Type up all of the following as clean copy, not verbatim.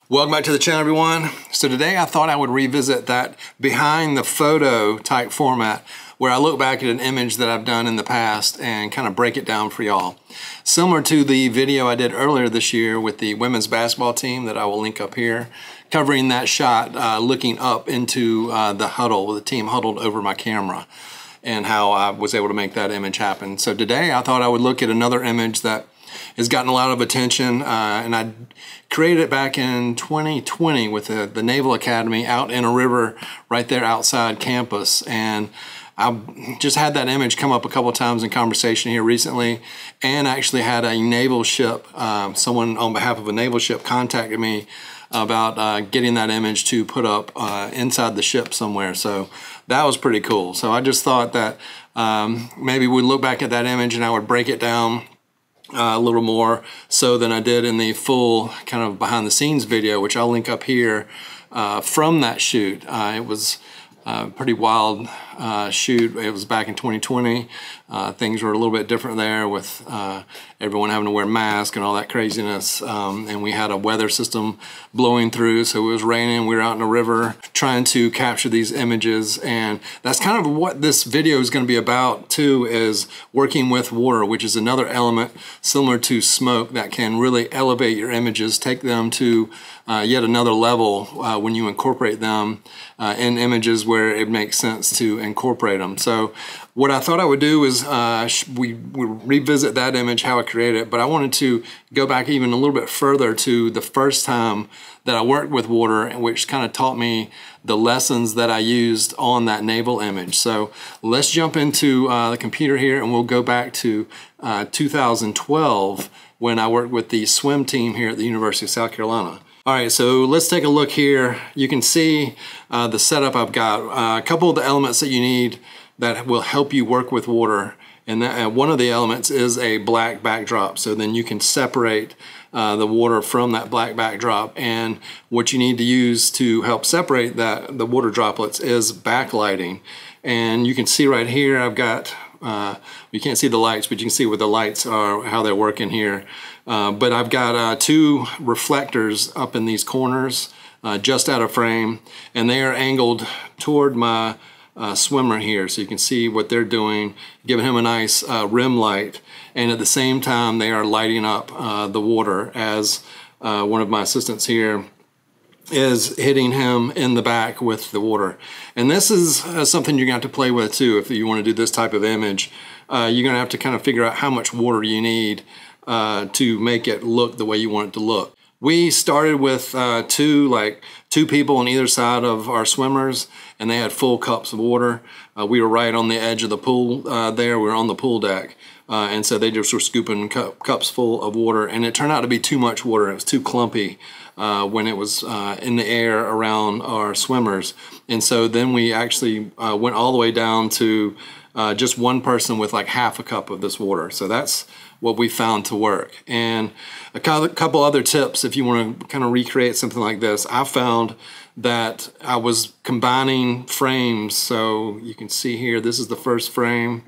Welcome back to the channel, everyone. So today I thought I would revisit that behind the photo type format where I look back at an image that I've done in the past and kind of break it down for y'all. Similar to the video I did earlier this year with the women's basketball team that I will link up here, covering that shot looking up into the huddle with the team huddled over my camera and how I was able to make that image happen. So today I thought I would look at another image that has gotten a lot of attention, and I created it back in 2020 with the Naval Academy out in a river right there outside campus. And I just had that image come up a couple of times in conversation here recently, and actually had a naval ship, someone on behalf of a naval ship contacted me about getting that image to put up inside the ship somewhere. So that was pretty cool. So I just thought that maybe we'd look back at that image and I would break it down a little more so than I did in the full kind of behind the scenes video, which I'll link up here from that shoot. It was a pretty wild shoot. It was back in 2020. Things were a little bit different there with everyone having to wear masks and all that craziness. And we had a weather system blowing through, so it was raining. We were out in the river trying to capture these images. And that's kind of what this video is going to be about too, is working with water, which is another element similar to smoke that can really elevate your images, take them to yet another level when you incorporate them in images where it makes sense to incorporate them. So what I thought I would do is we revisit that image, how I created it, but I wanted to go back even a little bit further to the first time that I worked with water, which kind of taught me the lessons that I used on that naval image. So let's jump into the computer here and we'll go back to 2012 when I worked with the swim team here at the University of South Carolina. All right, so let's take a look here. You can see the setup I've got. A couple of the elements that you need that will help you work with water. And one of the elements is a black backdrop. So then you can separate the water from that black backdrop. And what you need to use to help separate the water droplets is backlighting. And you can see right here, I've got, you can't see the lights, but you can see what the lights are, how they're working here. But I've got two reflectors up in these corners, just out of frame, and they are angled toward my swimmer here. So you can see what they're doing, giving him a nice rim light. And at the same time, they are lighting up the water as one of my assistants here is hitting him in the back with the water. And this is something you're going to have to play with too if you want to do this type of image. You're going to have to kind of figure out how much water you need to make it look the way you want it to look. We started with two people on either side of our swimmers, and they had full cups of water. We were right on the edge of the pool there. We were on the pool deck. And so they just were scooping cups full of water, and it turned out to be too much water. It was too clumpy when it was in the air around our swimmers. And so then we actually went all the way down to just one person with like half a cup of this water. So that's what we found to work. And a couple other tips if you want to kind of recreate something like this. I found that I was combining frames. So you can see here, this is the first frame.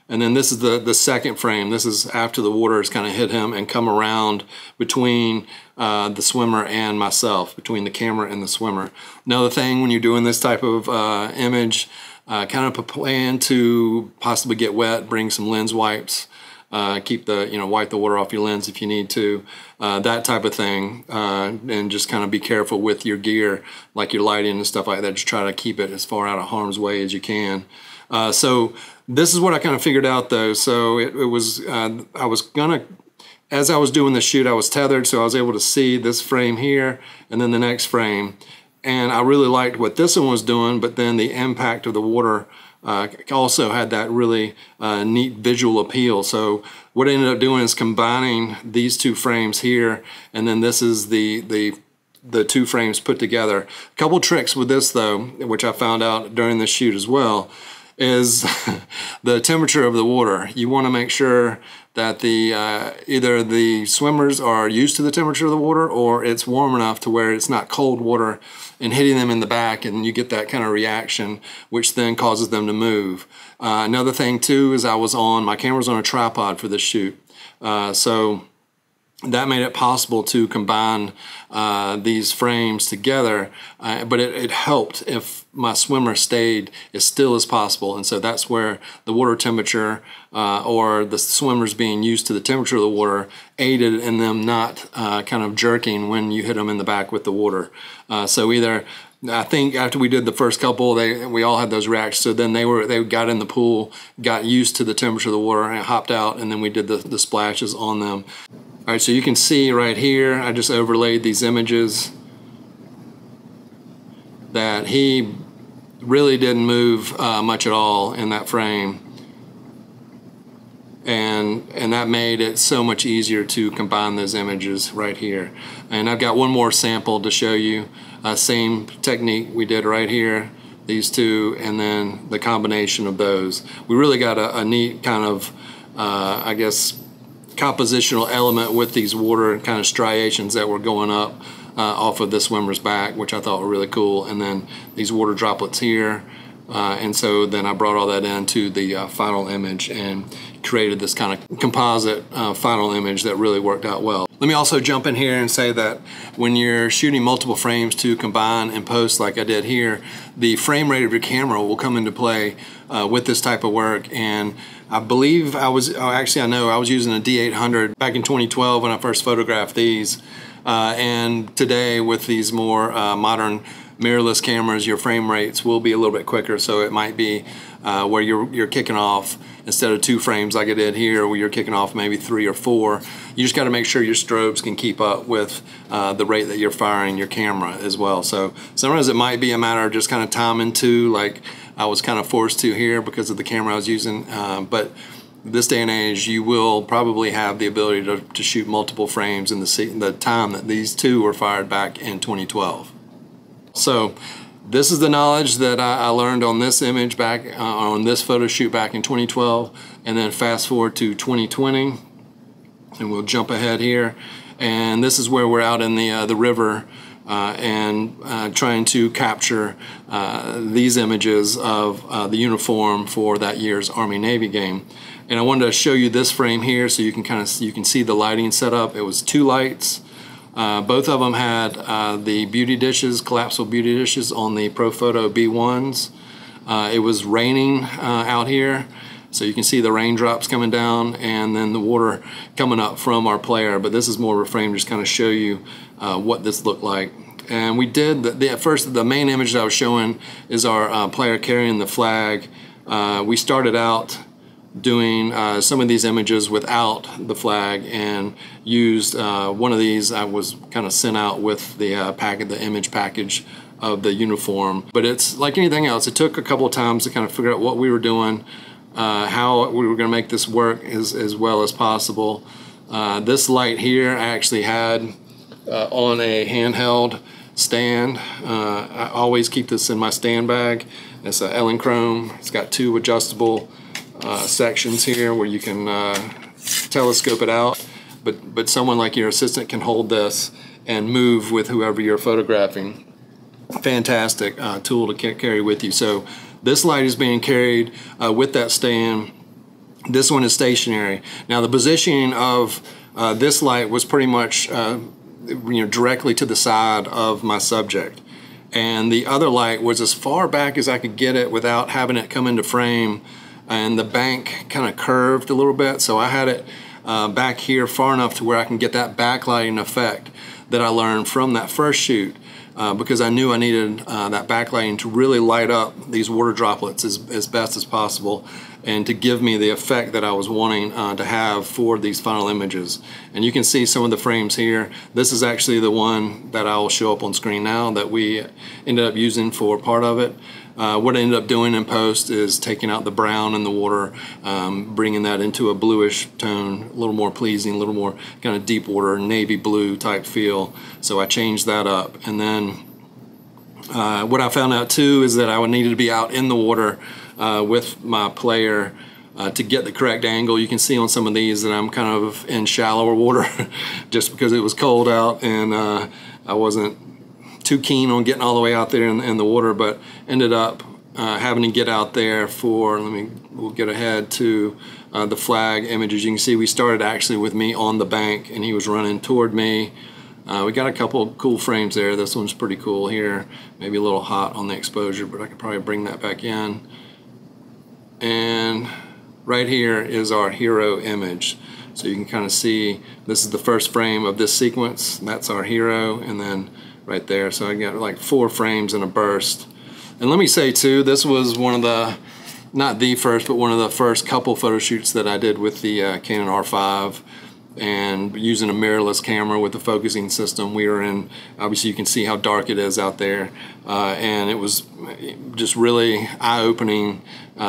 And then this is the second frame. This is after the water has kind of hit him and come around between the swimmer and myself, between the camera and the swimmer. Another thing when you're doing this type of image, kind of plan to possibly get wet, bring some lens wipes, keep the, wipe the water off your lens if you need to, that type of thing. And just kind of be careful with your gear, like your lighting and stuff like that. Just try to keep it as far out of harm's way as you can. So this is what I kind of figured out though. So it was, I was gonna, as I was doing the shoot, I was tethered, so I was able to see this frame here and then the next frame. And I really liked what this one was doing, but then the impact of the water also had that really neat visual appeal. So what I ended up doing is combining these two frames here, and then this is the two frames put together. A couple tricks with this though, which I found out during the shoot as well, is the temperature of the water. You want to make sure that either the swimmers are used to the temperature of the water, or it's warm enough to where it's not cold water and hitting them in the back, and you get that kind of reaction, which then causes them to move. Another thing too is my camera was on a tripod for this shoot. So that made it possible to combine these frames together, but it helped if my swimmer stayed as still as possible. And so that's where the water temperature or the swimmers being used to the temperature of the water aided in them not kind of jerking when you hit them in the back with the water. So either, I think after we did the first couple, we all had those reactions. So then they got in the pool, got used to the temperature of the water, and hopped out, and then we did the splashes on them. All right, so you can see right here, I just overlaid these images that he really didn't move much at all in that frame. And that made it so much easier to combine those images right here. And I've got one more sample to show you. Same technique we did right here, these two, and then the combination of those. We really got a neat kind of, I guess, compositional element with these water kind of striations that were going up off of the swimmer's back, which I thought were really cool. And then these water droplets here. And so then I brought all that into the final image and created this kind of composite final image that really worked out well. Let me also jump in here and say that when you're shooting multiple frames to combine and post like I did here, the frame rate of your camera will come into play with this type of work. And I believe I was using a D800 back in 2012 when I first photographed these. And today with these more modern mirrorless cameras, your frame rates will be a little bit quicker. So it might be where you're kicking off, instead of 2 frames like I did here, where you're kicking off maybe 3 or 4. You just got to make sure your strobes can keep up with the rate that you're firing your camera as well. So sometimes it might be a matter of just kind of timing too, like I was kind of forced to here because of the camera I was using. But this day and age, you will probably have the ability to shoot multiple frames in the time that these two were fired back in 2012. So this is the knowledge that I learned on this image back on this photo shoot back in 2012, and then fast forward to 2020, and we'll jump ahead here. And this is where we're out in the river and trying to capture these images of the uniform for that year's Army-Navy game. And I wanted to show you this frame here so you can see the lighting setup. It was 2 lights. Both of them had the beauty dishes, collapsible beauty dishes on the Photo B1s. It was raining out here, so you can see the raindrops coming down and then the water coming up from our player. But this is more of a frame just kind of show you what this looked like. And we did, the main image that I was showing is our player carrying the flag. We started out doing some of these images without the flag and used one of these. I was kind of sent out with the image package of the uniform. But it's like anything else, it took a couple of times to kind of figure out what we were doing, how we were going to make this work as well as possible. This light here I actually had on a handheld stand. I always keep this in my stand bag. It's an Ellen Chrome. It's got 2 adjustable sections here where you can telescope it out, but someone like your assistant can hold this and move with whoever you're photographing. Fantastic tool to carry with you. So this light is being carried with that stand. This one is stationary. Now the positioning of this light was pretty much directly to the side of my subject, and the other light was as far back as I could get it without having it come into frame. And the bank kind of curved a little bit, so I had it back here far enough to where I can get that backlighting effect that I learned from that first shoot, because I knew I needed that backlighting to really light up these water droplets as best as possible and to give me the effect that I was wanting to have for these final images. And you can see some of the frames here. This is actually the one that I will show up on screen now that we ended up using for part of it. What I ended up doing in post is taking out the brown in the water, bringing that into a bluish tone, a little more pleasing, a little more kind of deep water, navy blue type feel. So I changed that up. And then what I found out too is that I would need to be out in the water with my player to get the correct angle. You can see on some of these that I'm kind of in shallower water just because it was cold out and I wasn't too keen on getting all the way out there in the water, but ended up having to get out there for, we'll get ahead to the flag images. You can see we started actually with me on the bank and he was running toward me. We got a couple of cool frames there. This one's pretty cool here. Maybe a little hot on the exposure, but I could probably bring that back in. And right here is our hero image. So you can kind of see this is the first frame of this sequence. That's our hero, and then right there. So I got like 4 frames in a burst. And let me say too, this was one of the, not the first, but one of the first couple photo shoots that I did with the Canon R5. And using a mirrorless camera with the focusing system. We were in, obviously you can see how dark it is out there, and it was just really eye-opening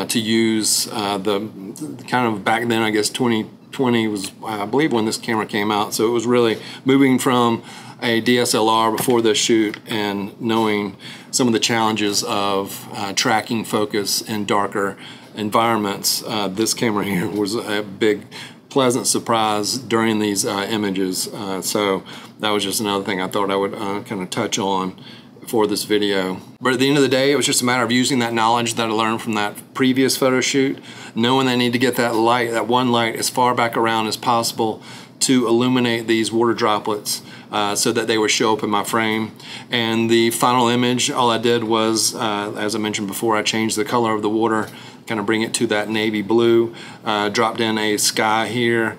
to use the kind of, back then I guess 2020 was I believe when this camera came out, so it was really moving from a DSLR before this shoot and knowing some of the challenges of tracking focus in darker environments. This camera here was a big pleasant surprise during these images. So that was just another thing I thought I would kind of touch on for this video. But at the end of the day, it was just a matter of using that knowledge that I learned from that previous photo shoot, knowing they need to get that light, that one light, as far back around as possible to illuminate these water droplets so that they would show up in my frame. And the final image, all I did was, as I mentioned before, I changed the color of the water, kind of bring it to that navy blue, dropped in a sky here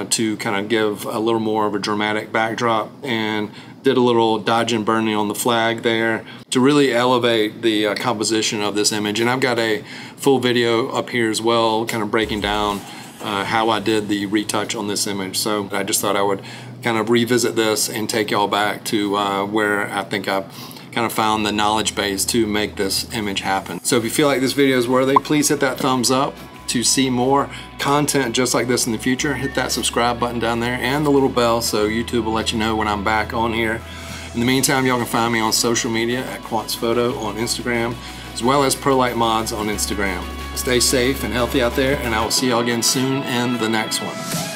to kind of give a little more of a dramatic backdrop, and did a little dodge and burning on the flag there to really elevate the composition of this image. And I've got a full video up here as well, kind of breaking down how I did the retouch on this image. So I just thought I would kind of revisit this and take y'all back to where I think I kind of found the knowledge base to make this image happen. So if you feel like this video is worthy, please hit that thumbs up. To see more content just like this in the future, hit that subscribe button down there and the little bell so YouTube will let you know when I'm back on here. In the meantime, y'all can find me on social media at quantzphoto on Instagram, as well as ProLight Mods on Instagram. Stay safe and healthy out there, and I will see y'all again soon in the next one.